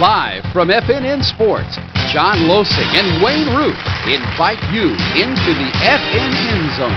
Live from FNN Sports, John Losing and Wayne Root invite you into the FNN Zone.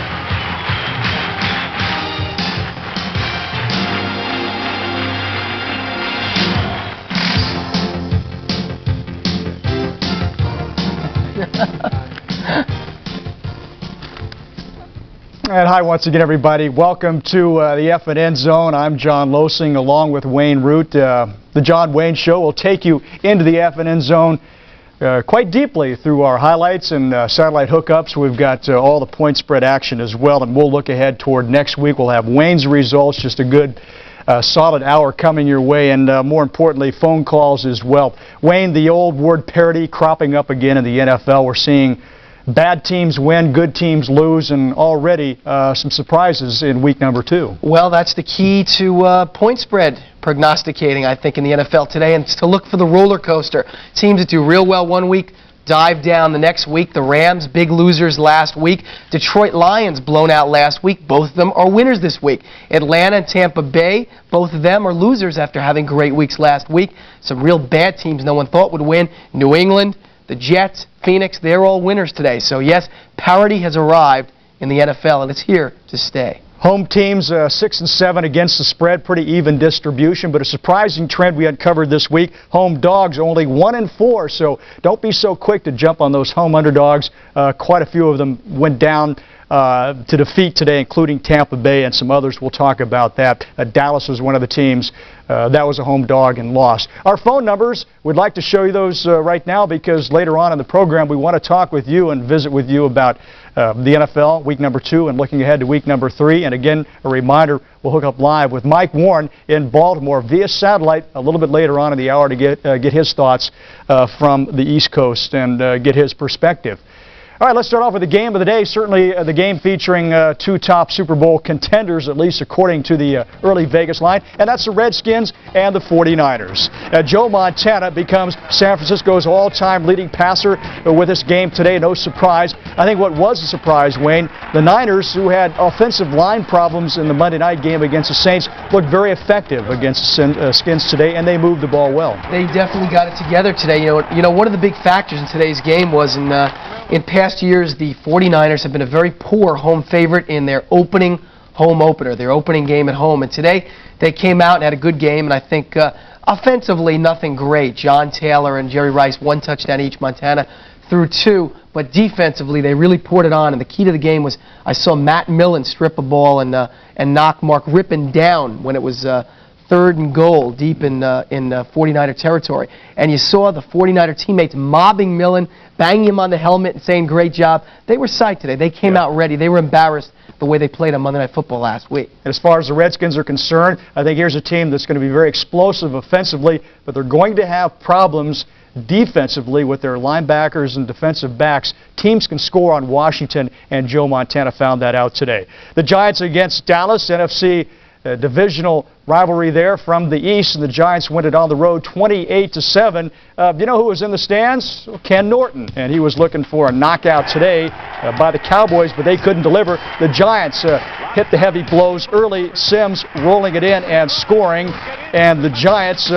And hi once again, everybody. Welcome to the FNN Zone. I'm John Losing along with Wayne Root. The John Wayne Show will take you into the FNN Zone quite deeply through our highlights and satellite hookups. We've got all the point spread action as well, and we'll look ahead toward next week. We'll have Wayne's results, just a good solid hour coming your way, and more importantly, phone calls as well. Wayne, the old word parity cropping up again in the NFL. We're seeing bad teams win, good teams lose, and already some surprises in week number 2. Well, that's the key to point spread prognosticating, I think, in the NFL today, and it's to look for the roller coaster. Teams that do real well one week, dive down the next week. The Rams, big losers last week. Detroit Lions, blown out last week. Both of them are winners this week. Atlanta and Tampa Bay, both of them are losers after having great weeks last week. Some real bad teams no one thought would win. New England, the Jets, Phoenix, they're all winners today. So yes, parity has arrived in the NFL, and it's here to stay. Home teams 6 and 7 against the spread, pretty even distribution, but a surprising trend we uncovered this week. Home dogs only 1 and 4, so don't be so quick to jump on those home underdogs. Quite a few of them went down to defeat today, including Tampa Bay and some others. We'll talk about that. Dallas was one of the teams that was a home dog and lost. Our phone numbers, we'd like to show you those right now, because later on in the program we want to talk with you and visit with you about the NFL week number 2 and looking ahead to week number 3. And again, a reminder, we'll hook up live with Mike Warren in Baltimore via satellite a little bit later on in the hour to get his thoughts from the East Coast and get his perspective. All right, let's start off with the game of the day. Certainly the game featuring 2 top Super Bowl contenders, at least according to the early Vegas line, and that's the Redskins and the 49ers. Joe Montana becomes San Francisco's all-time leading passer with this game today. No surprise. I think what was a surprise, Wayne, the Niners, who had offensive line problems in the Monday night game against the Saints, looked very effective against the Skins today, and they moved the ball well. They definitely got it together today. You know, one of the big factors in today's game was in past years, the 49ers have been a very poor home favorite in their opening home opener, their opening game at home. And today, they came out and had a good game, and I think offensively, nothing great. John Taylor and Jerry Rice, 1 touchdown each. Montana threw 2. But defensively, they really poured it on. And the key to the game was I saw Matt Millen strip a ball and knock Mark Rippon down when it was 3rd and goal deep in 49er territory. And you saw the 49er teammates mobbing Millen, banging him on the helmet and saying, great job. They were psyched today. They came out ready. They were embarrassed the way they played on Monday Night Football last week. And as far as the Redskins are concerned, I think here's a team that's going to be very explosive offensively, but they're going to have problems defensively with their linebackers and defensive backs. Teams can score on Washington, and Joe Montana found that out today. The Giants against Dallas, NFC divisional rivalry there from the East, and the Giants win it on the road 28-7. You know who was in the stands? Ken Norton, and he was looking for a knockout today by the Cowboys, but they couldn't deliver. The Giants hit the heavy blows early. Sims rolling it in and scoring, and the Giants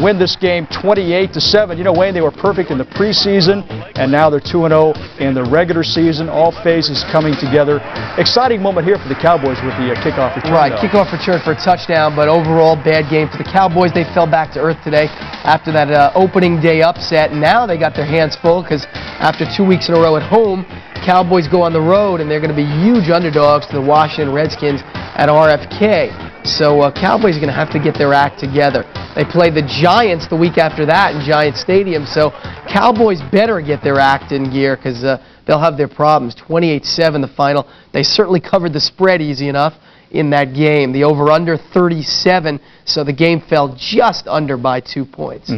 win this game 28-7. You know, Wayne, they were perfect in the preseason, and now they're 2-0 in the regular season. All phases coming together. Exciting moment here for the Cowboys with the kickoff return. Right, kickoff return for a touchdown, but overall bad game for the Cowboys. They fell back to earth today after that opening day upset, and now they got their hands full because after 2 weeks in a row at home, Cowboys go on the road, and they're going to be huge underdogs to the Washington Redskins at RFK. So Cowboys are going to have to get their act together. They play the Giants the week after that in Giant Stadium, so Cowboys better get their act in gear because they'll have their problems. 28-7 the final. They certainly covered the spread easy enough in that game. The over-under 37, so the game fell just under by 2 points.